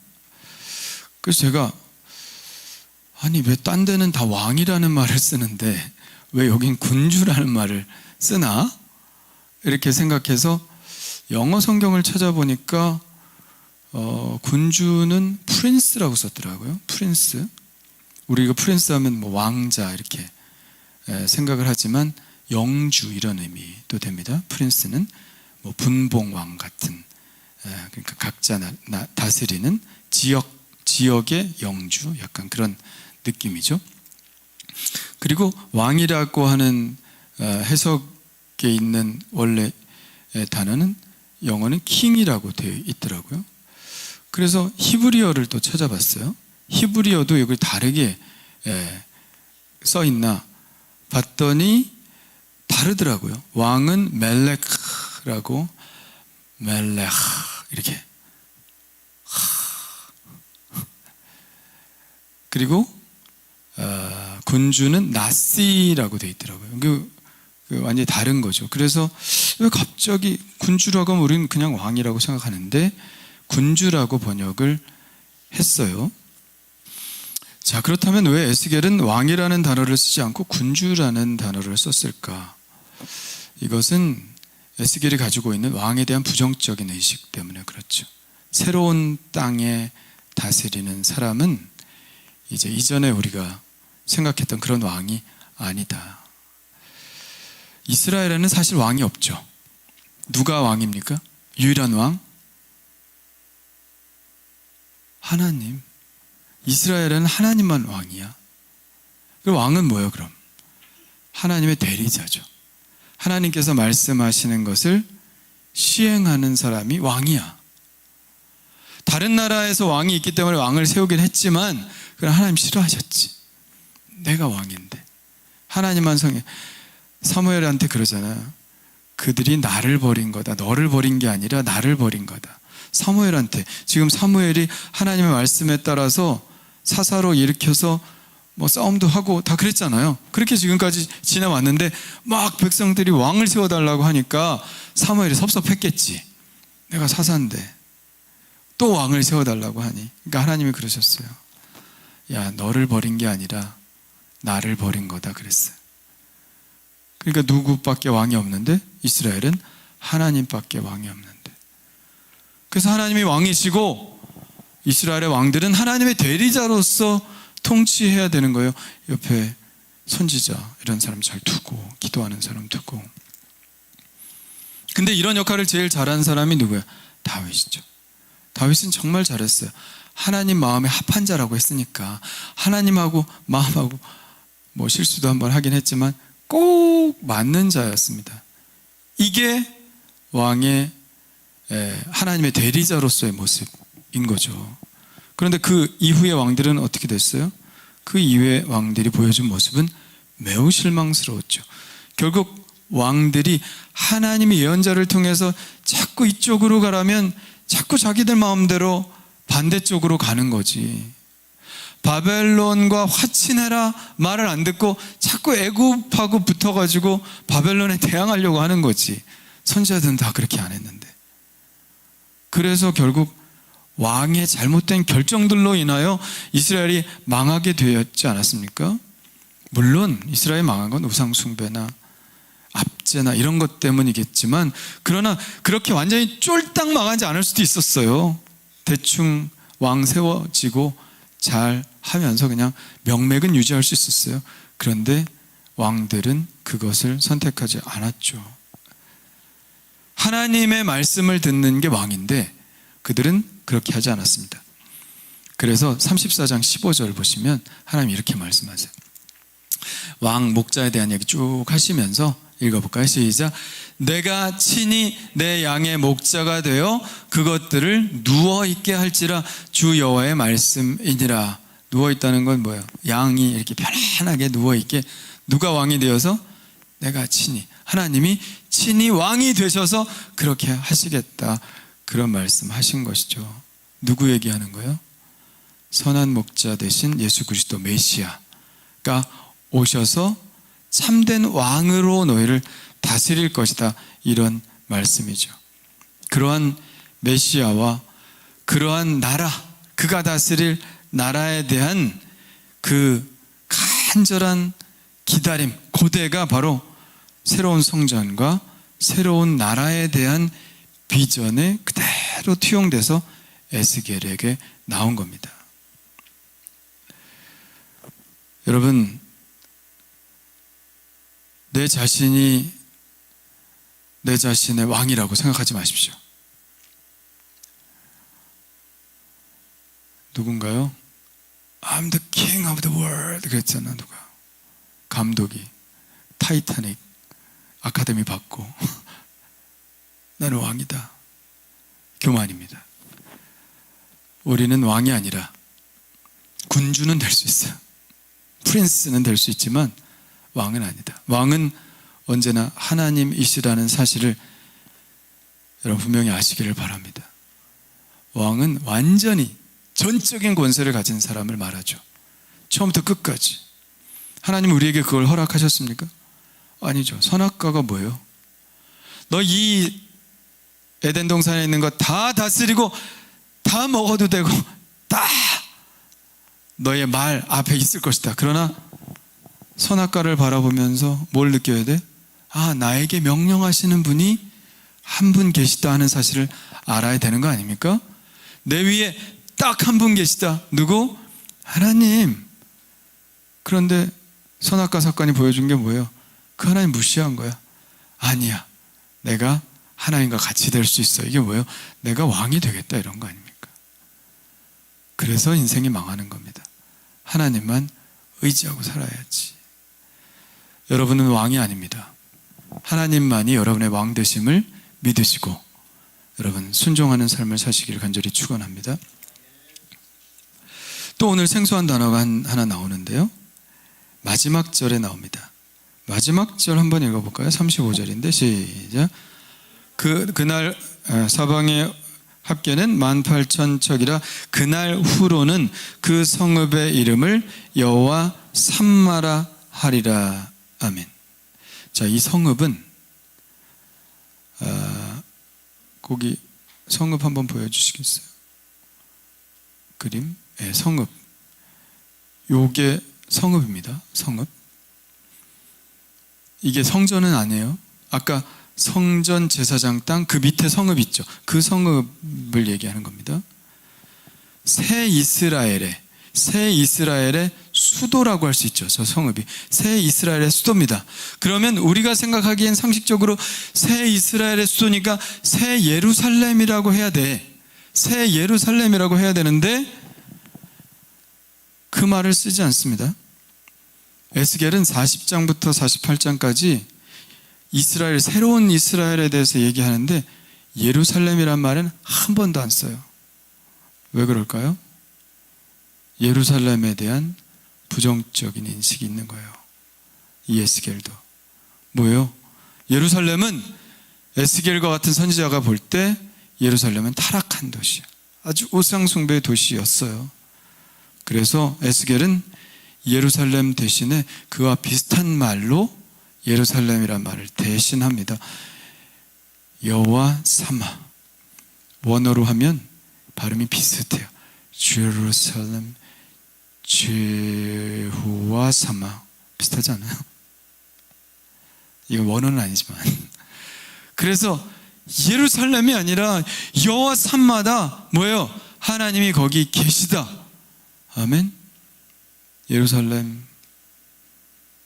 그래서 제가 아니 왜 딴 데는 다 왕이라는 말을 쓰는데 왜 여긴 군주라는 말을 쓰나? 이렇게 생각해서 영어 성경을 찾아보니까 군주는 프린스라고 썼더라고요. 프린스. 우리가 프린스 하면 뭐 왕자 이렇게 생각을 하지만 영주 이런 의미도 됩니다. 프린스는 뭐 분봉왕 같은, 그러니까 각자 다스리는 지역의 영주, 약간 그런 느낌이죠. 그리고 왕이라고 하는 해석에 있는 원래 단어는 영어는 킹이라고 되어 있더라고요. 그래서 히브리어를 또 찾아봤어요. 히브리어도 여기 다르게 써 있나 봤더니 다르더라고요. 왕은 멜렉라고, 멜렉 이렇게. 그리고 군주는 나시라고 되어 있더라고요. 그 완전히 다른 거죠. 그래서 왜 갑자기 군주라고 하면 우리는 그냥 왕이라고 생각하는데 군주라고 번역을 했어요. 자, 그렇다면 왜 에스겔은 왕이라는 단어를 쓰지 않고 군주라는 단어를 썼을까? 이것은 에스겔이 가지고 있는 왕에 대한 부정적인 의식 때문에 그렇죠. 새로운 땅에 다스리는 사람은 이제 이전에 우리가 생각했던 그런 왕이 아니다. 이스라엘에는 사실 왕이 없죠. 누가 왕입니까? 유일한 왕? 하나님. 이스라엘에는 하나님만 왕이야. 그 왕은 뭐예요, 그럼? 하나님의 대리자죠. 하나님께서 말씀하시는 것을 시행하는 사람이 왕이야. 다른 나라에서 왕이 있기 때문에 왕을 세우긴 했지만 그건 하나님 싫어하셨지. 내가 왕인데. 하나님만 성해. 사무엘한테 그러잖아요. 그들이 나를 버린 거다. 너를 버린 게 아니라 나를 버린 거다. 사무엘한테. 지금 사무엘이 하나님의 말씀에 따라서 사사로 일으켜서 뭐 싸움도 하고 다 그랬잖아요. 그렇게 지금까지 지나왔는데 막 백성들이 왕을 세워달라고 하니까 사무엘이 섭섭했겠지. 내가 사사인데 또 왕을 세워달라고 하니. 그러니까 하나님이 그러셨어요. 야, 너를 버린 게 아니라 나를 버린 거다 그랬어요. 그러니까 누구밖에 왕이 없는데? 이스라엘은 하나님밖에 왕이 없는데. 그래서 하나님이 왕이시고 이스라엘의 왕들은 하나님의 대리자로서 통치해야 되는 거예요. 옆에 선지자 이런 사람 잘 두고, 기도하는 사람 두고. 근데 이런 역할을 제일 잘한 사람이 누구야? 다윗이죠. 다윗은 정말 잘했어요. 하나님 마음에 합한 자라고 했으니까 하나님하고 마음하고 뭐 실수도 한번 하긴 했지만 꼭 맞는 자였습니다. 이게 왕의 하나님의 대리자로서의 모습인 거죠. 그런데 그 이후의 왕들은 어떻게 됐어요? 그 이후의 왕들이 보여준 모습은 매우 실망스러웠죠. 결국 왕들이 하나님의 예언자를 통해서 자꾸 이쪽으로 가라면 자꾸 자기들 마음대로 반대쪽으로 가는 거지. 바벨론과 화친해라 말을 안 듣고 자꾸 애굽하고 붙어가지고 바벨론에 대항하려고 하는 거지. 선지자들은 다 그렇게 안 했는데. 그래서 결국 왕의 잘못된 결정들로 인하여 이스라엘이 망하게 되었지 않았습니까? 물론 이스라엘이 망한 건 우상숭배나 압제나 이런 것 때문이겠지만, 그러나 그렇게 완전히 쫄딱 망하지 않을 수도 있었어요. 대충 왕 세워지고 잘 하면서 그냥 명맥은 유지할 수 있었어요. 그런데 왕들은 그것을 선택하지 않았죠. 하나님의 말씀을 듣는 게 왕인데 그들은 그렇게 하지 않았습니다. 그래서 34장 15절 보시면 하나님이 이렇게 말씀하세요. 왕 목자에 대한 얘기 쭉 하시면서 읽어볼까요? 시작. 내가 친히 내 양의 목자가 되어 그것들을 누워있게 할지라 주 여호와의 말씀이니라. 누워있다는 건 뭐예요? 양이 이렇게 편안하게 누워있게. 누가 왕이 되어서? 내가 친히, 하나님이 친히 왕이 되셔서 그렇게 하시겠다, 그런 말씀 하신 것이죠. 누구 얘기하는 거예요? 선한 목자 되신 예수 그리스도 메시아가 오셔서 참된 왕으로 너희를 다스릴 것이다, 이런 말씀이죠. 그러한 메시아와 그러한 나라, 그가 다스릴 나라에 대한 그 간절한 기다림, 고대가 바로 새로운 성전과 새로운 나라에 대한 비전에 그대로 투영돼서 에스겔에게 나온 겁니다. 여러분, 내 자신이 내 자신의 왕이라고 생각하지 마십시오. 누군가요? I'm the king of the world 그랬잖아. 누가? 감독이 타이타닉 아카데미 받고 나는 왕이다. 교만입니다. 우리는 왕이 아니라 군주는 될 수 있어요. 프린스는 될 수 있지만 왕은 아니다. 왕은 언제나 하나님이시라는 사실을 여러분 분명히 아시기를 바랍니다. 왕은 완전히 전적인 권세를 가진 사람을 말하죠. 처음부터 끝까지. 하나님 우리에게 그걸 허락하셨습니까? 아니죠. 선악과가 뭐예요? 너 이 에덴 동산에 있는 거 다 다스리고 다 먹어도 되고 다 너의 말 앞에 있을 것이다. 그러나 선악과를 바라보면서 뭘 느껴야 돼? 아, 나에게 명령하시는 분이 한 분 계시다 하는 사실을 알아야 되는 거 아닙니까? 내 위에 딱 한 분 계시다. 누구? 하나님. 그런데 선악과 사건이 보여준 게 뭐예요? 그 하나님 무시한 거야. 아니야, 내가 하나님과 같이 될 수 있어. 이게 뭐예요? 내가 왕이 되겠다, 이런 거 아닙니까? 그래서 인생이 망하는 겁니다. 하나님만 의지하고 살아야지. 여러분은 왕이 아닙니다. 하나님만이 여러분의 왕 되심을 믿으시고 여러분 순종하는 삶을 사시기를 간절히 축원합니다. 또 오늘 생소한 단어가 하나 나오는데요, 마지막 절에 나옵니다. 마지막 절 한번 읽어볼까요? 35절인데 시작. 그날 사방의 합계는 18,000척이라 그날 후로는 그 성읍의 이름을 여호와 삼마라 하리라. 아멘. 자, 이 성읍은 거기 성읍 한번 보여주시겠어요? 그림? 네, 성읍. 요게 성읍입니다. 성읍. 이게 성전은 아니에요. 아까 성전 제사장 땅 그 밑에 성읍 있죠. 그 성읍을 얘기하는 겁니다. 새 이스라엘의 수도라고 할 수 있죠. 저 성읍이 새 이스라엘의 수도입니다. 그러면 우리가 생각하기엔 상식적으로 새 이스라엘의 수도니까 새 예루살렘이라고 해야 돼. 새 예루살렘이라고 해야 되는데 그 말을 쓰지 않습니다. 에스겔은 40장부터 48장까지 새로운 이스라엘에 대해서 얘기하는데 예루살렘이란 말은 한 번도 안 써요. 왜 그럴까요? 예루살렘에 대한 부정적인 인식이 있는 거예요. 이 에스겔도. 뭐예요? 예루살렘은 에스겔과 같은 선지자가 볼 때 예루살렘은 타락한 도시야. 아주 우상숭배의 도시였어요. 그래서 에스겔은 예루살렘 대신에 그와 비슷한 말로 예루살렘이란 말을 대신합니다. 여호와 사마. 원어로 하면 발음이 비슷해요. 제루살렘, 제후와 사마. 비슷하지 않아요? 이거 원어는 아니지만. 그래서 예루살렘이 아니라 여호와 삼마다 뭐예요? 하나님이 거기 계시다. 아멘. 예루살렘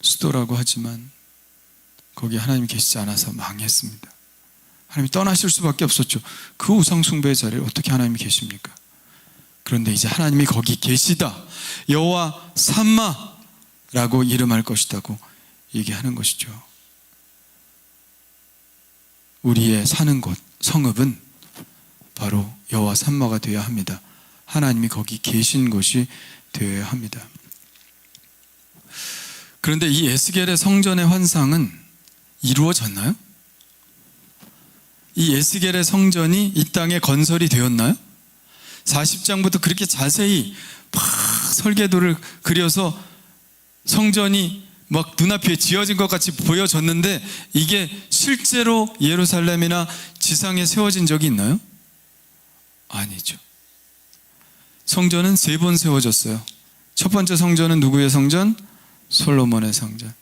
수도라고 하지만 거기 하나님이 계시지 않아서 망했습니다. 하나님이 떠나실 수밖에 없었죠. 그 우상숭배의 자리에 어떻게 하나님이 계십니까? 그런데 이제 하나님이 거기 계시다. 여호와 삼마라고 이름할 것이다고 얘기하는 것이죠. 우리의 사는 곳, 성읍은 바로 여호와 산마가 되어야 합니다. 하나님이 거기 계신 곳이 되어야 합니다. 그런데 이 에스겔의 성전의 환상은 이루어졌나요? 이 에스겔의 성전이 이 땅에 건설이 되었나요? 40장부터 그렇게 자세히 막 설계도를 그려서 성전이 막 눈앞에 지어진 것 같이 보여졌는데 이게 실제로 예루살렘이나 지상에 세워진 적이 있나요? 아니죠. 성전은 3번 세워졌어요. 첫 번째 성전은 누구의 성전? 솔로몬의 성전.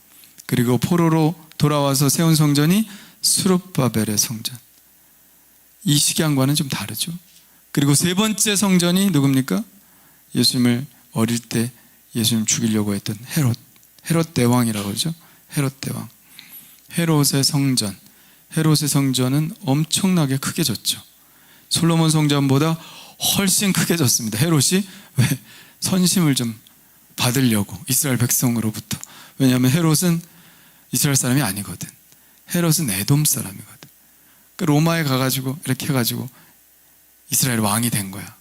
그리고 포로로 돌아와서 세운 성전이 스룹바벨의 성전. 이 시기한과는 좀 다르죠. 그리고 3번째 성전이 누굽니까? 예수님을 어릴 때 예수님 죽이려고 했던 헤롯 대왕이라고 그러죠. 헤롯 대왕. 헤롯의 성전. 헤롯의 성전은 엄청나게 크게 졌죠. 솔로몬 성전보다 훨씬 크게 졌습니다. 헤롯이 왜? 선심을 좀 받으려고 이스라엘 백성으로부터. 왜냐하면 헤롯은 이스라엘 사람이 아니거든. 헤롯은 에돔 사람이거든. 그 로마에 가가지고 이렇게 해가지고 이스라엘 왕이 된 거야.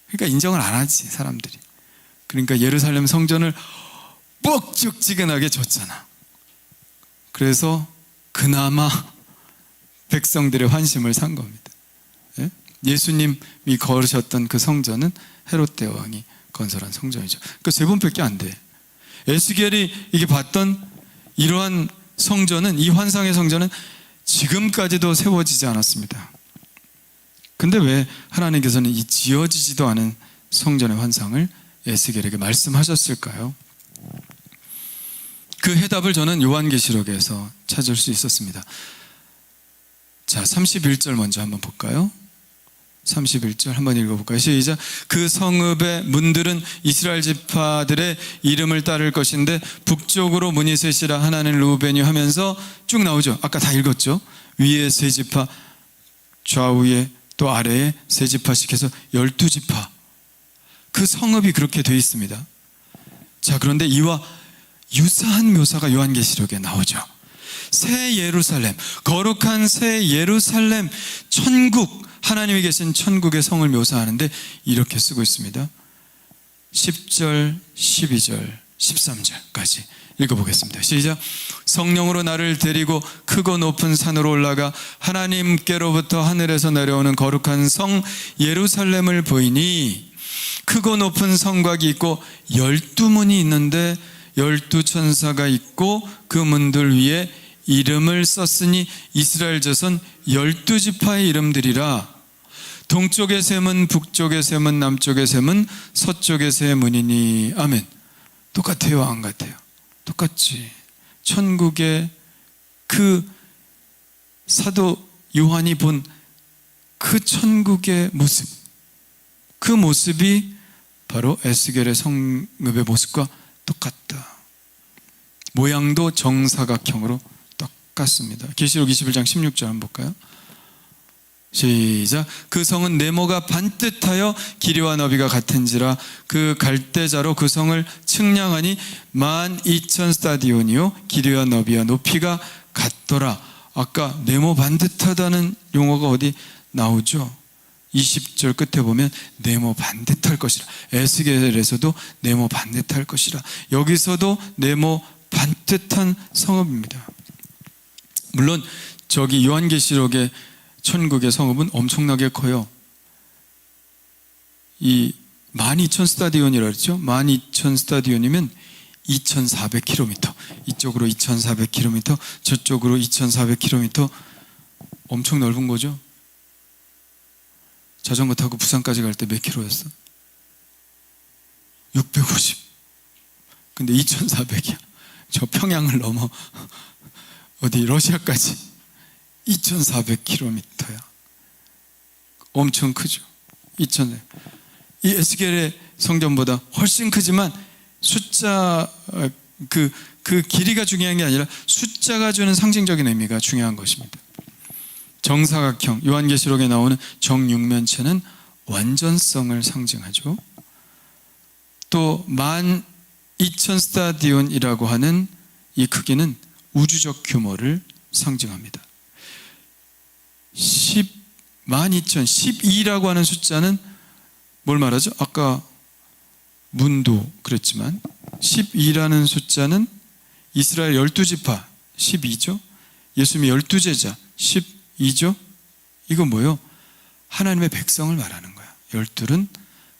그러니까 인정을 안 하지 사람들이. 그러니까 예루살렘 성전을 뻑적지근하게 졌잖아. 그래서 그나마 백성들의 환심을 산 겁니다. 예? 예수님이 걸으셨던 그 성전은 헤롯 대왕이 건설한 성전이죠. 그 3번밖에 안 돼. 에스겔이 이게 봤던 이러한 성전은, 이 환상의 성전은 지금까지도 세워지지 않았습니다. 근데 왜 하나님께서는 이 지어지지도 않은 성전의 환상을 에스겔에게 말씀하셨을까요? 그 해답을 저는 요한계시록에서 찾을 수 있었습니다. 자, 31절 먼저 한번 볼까요? 31절 한번 읽어볼까요? 시작. 그 성읍의 문들은 이스라엘 지파들의 이름을 따를 것인데 북쪽으로 문이 셋이라 하나는 르우벤이 하면서 쭉 나오죠. 아까 다 읽었죠. 위에 3지파, 좌우에 또 아래에 3지파씩 해서 12지파. 그 성읍이 그렇게 되어 있습니다. 자, 그런데 이와 유사한 묘사가 요한계시록에 나오죠. 새 예루살렘, 거룩한 새 예루살렘, 천국, 하나님이 계신 천국의 성을 묘사하는데 이렇게 쓰고 있습니다. 10절, 12절, 13절까지 읽어보겠습니다. 시작. 성령으로 나를 데리고 크고 높은 산으로 올라가 하나님께로부터 하늘에서 내려오는 거룩한 성 예루살렘을 보이니 크고 높은 성곽이 있고 12문이 있는데 12천사가 있고 그 문들 위에 이름을 썼으니 이스라엘 자손 12지파의 이름들이라. 동쪽의 셈은 북쪽의 셈은 남쪽의 셈은 서쪽의 셈이니. 아멘. 똑같아요, 안 같아요? 똑같지. 천국의 그 사도 요한이 본 그 천국의 모습, 그 모습이 바로 에스겔의 성읍의 모습과 똑같다. 모양도 정사각형으로 똑같습니다. 계시록 21장 16절 한번 볼까요? 시작. 그 성은 네모가 반듯하여 길이와 너비가 같은지라 그 갈대자로 그 성을 측량하니 12,000스타디온이요 길이와 너비와 높이가 같더라. 아까 네모 반듯하다는 용어가 어디 나오죠? 20절 끝에 보면 네모 반듯할 것이라. 에스겔에서도 네모 반듯할 것이라. 여기서도 네모 반듯한 성읍입니다. 물론 저기 요한계시록의 천국의 성읍은 엄청나게 커요. 이 12,000스타디온이라고 그랬죠. 12,000스타디온이면 2,400km, 이쪽으로 2,400km, 저쪽으로 2,400km. 엄청 넓은 거죠. 자전거 타고 부산까지 갈 때 몇 킬로였어? 650. 근데 2,400이야. 저 평양을 넘어 어디 러시아까지 2,400km야. 엄청 크죠. 2,000. 이 에스겔의 성전보다 훨씬 크지만 숫자, 그 길이가 중요한 게 아니라 숫자가 주는 상징적인 의미가 중요한 것입니다. 정사각형, 요한계시록에 나오는 정육면체는 완전성을 상징하죠. 또 12,000스타디온이라고 하는 이 크기는 우주적 규모를 상징합니다. 12라고 하는 숫자는 뭘 말하죠? 아까 문도 그랬지만 12라는 숫자는 이스라엘 12지파 12죠. 예수님의 12제자 12죠. 이건 뭐예요? 하나님의 백성을 말하는 거야. 12는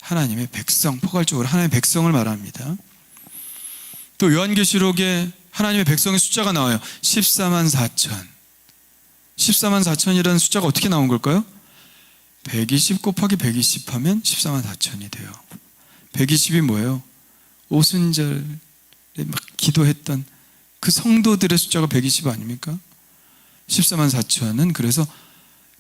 하나님의 백성, 포괄적으로 하나님의 백성을 말합니다. 또 요한계시록에 하나님의 백성의 숫자가 나와요. 14만 4천. 14만 4천이라는 숫자가 어떻게 나온 걸까요? 120 곱하기 120 하면 14만 4천이 돼요. 120이 뭐예요? 오순절에 막 기도했던 그 성도들의 숫자가 120 아닙니까? 14만 4천은 그래서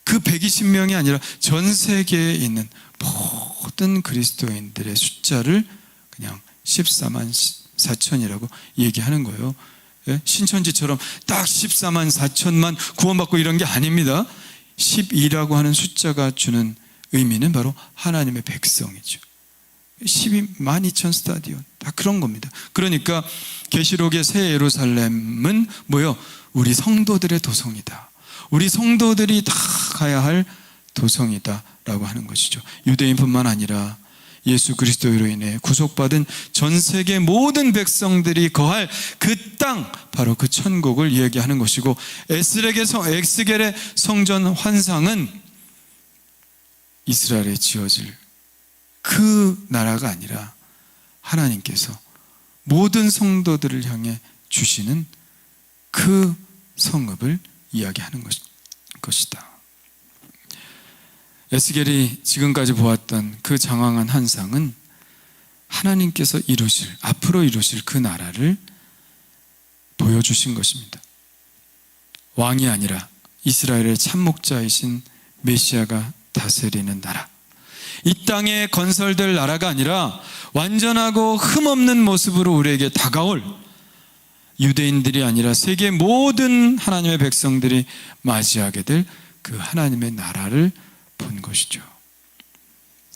그 120명이 아니라 전 세계에 있는 모든 그리스도인들의 숫자를 그냥 14만 4천이라고 얘기하는 거예요. 예? 신천지처럼 딱 14만 4천만 구원받고 이런 게 아닙니다. 12라고 하는 숫자가 주는 의미는 바로 하나님의 백성이죠. 12,200,000 스타디온 다 그런 겁니다. 그러니까 계시록의 새 예루살렘은 뭐예요? 우리 성도들의 도성이다. 우리 성도들이 다 가야 할 도성이다 라고 하는 것이죠. 유대인뿐만 아니라 예수 그리스도로 인해 구속받은 전 세계 모든 백성들이 거할 그 땅, 바로 그 천국을 이야기하는 것이고, 에스겔의 성전 환상은 이스라엘에 지어질 그 나라가 아니라 하나님께서 모든 성도들을 향해 주시는 그 성읍을 이야기하는 것이다. 에스겔이 지금까지 보았던 그 장황한 환상은 하나님께서 앞으로 이루실 그 나라를 보여주신 것입니다. 왕이 아니라 이스라엘의 참목자이신 메시아가 다스리는 나라, 이 땅에 건설될 나라가 아니라 완전하고 흠없는 모습으로 우리에게 다가올, 유대인들이 아니라 세계 모든 하나님의 백성들이 맞이하게 될 그 하나님의 나라를 본 것이죠.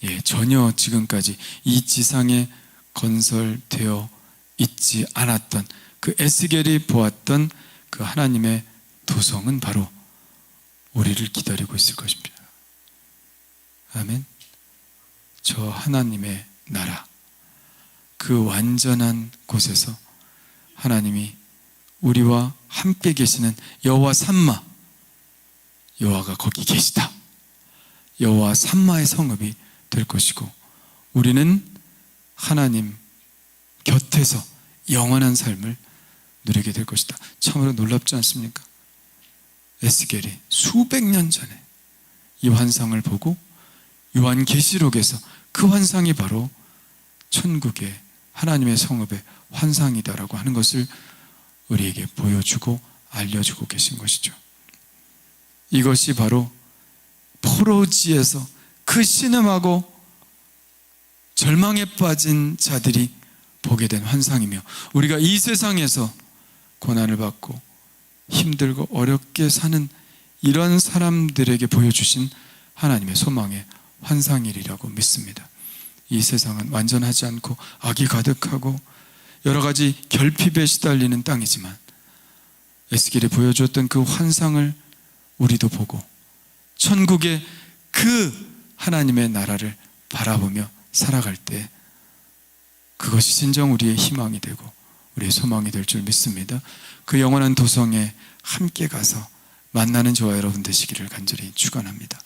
예, 전혀 지금까지 이 지상에 건설되어 있지 않았던 그 에스겔이 보았던 그 하나님의 도성은 바로 우리를 기다리고 있을 것입니다. 아멘. 저 하나님의 나라, 그 완전한 곳에서 하나님이 우리와 함께 계시는 여호와 삼마, 여호와가 거기 계시다, 여호와 삼마의 성읍이 될 것이고, 우리는 하나님 곁에서 영원한 삶을 누리게 될 것이다. 참으로 놀랍지 않습니까? 에스겔이 수백 년 전에 이 환상을 보고 요한계시록에서 그 환상이 바로 천국의 하나님의 성읍의 환상이다라고 하는 것을 우리에게 보여주고 알려주고 계신 것이죠. 이것이 바로 포로지에서 그 신음하고 절망에 빠진 자들이 보게 된 환상이며, 우리가 이 세상에서 고난을 받고 힘들고 어렵게 사는 이런 사람들에게 보여주신 하나님의 소망의 환상일이라고 믿습니다. 이 세상은 완전하지 않고 악이 가득하고 여러 가지 결핍에 시달리는 땅이지만, 에스겔이 보여주었던 그 환상을 우리도 보고 천국의 그 하나님의 나라를 바라보며 살아갈 때 그것이 진정 우리의 희망이 되고 우리의 소망이 될 줄 믿습니다. 그 영원한 도성에 함께 가서 만나는 저와 여러분 되시기를 간절히 축원합니다.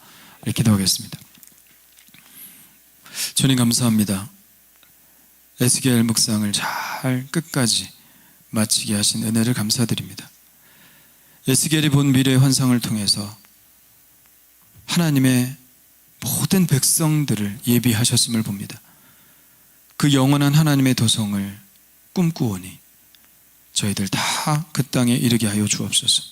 기도하겠습니다. 주님 감사합니다. 에스겔 묵상을 잘 끝까지 마치게 하신 은혜를 감사드립니다. 에스겔이 본 미래의 환상을 통해서 하나님의 모든 백성들을 예비하셨음을 봅니다. 그 영원한 하나님의 도성을 꿈꾸오니 저희들 다 그 땅에 이르게 하여 주옵소서.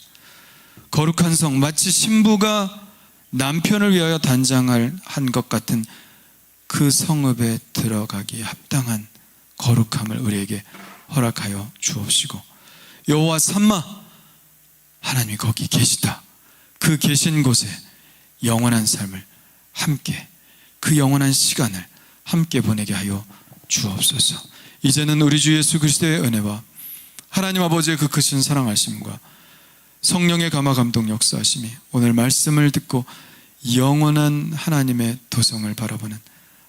거룩한 성, 마치 신부가 남편을 위하여 단장한 것 같은 그 성읍에 들어가기에 합당한 거룩함을 우리에게 허락하여 주옵시고, 여호와 삼마, 하나님이 거기 계시다, 그 계신 곳에 영원한 삶을 함께, 그 영원한 시간을 함께 보내게 하여 주옵소서. 이제는 우리 주 예수 그리스도의 은혜와 하나님 아버지의 그 크신 사랑하심과 성령의 감화 감동 역사하심이 오늘 말씀을 듣고 영원한 하나님의 도성을 바라보는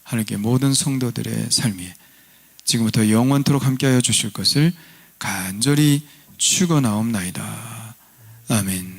하늘의 모든 성도들의 삶 위에 지금부터 영원토록 함께하여 주실 것을 간절히 축원하옵나이다. 아멘.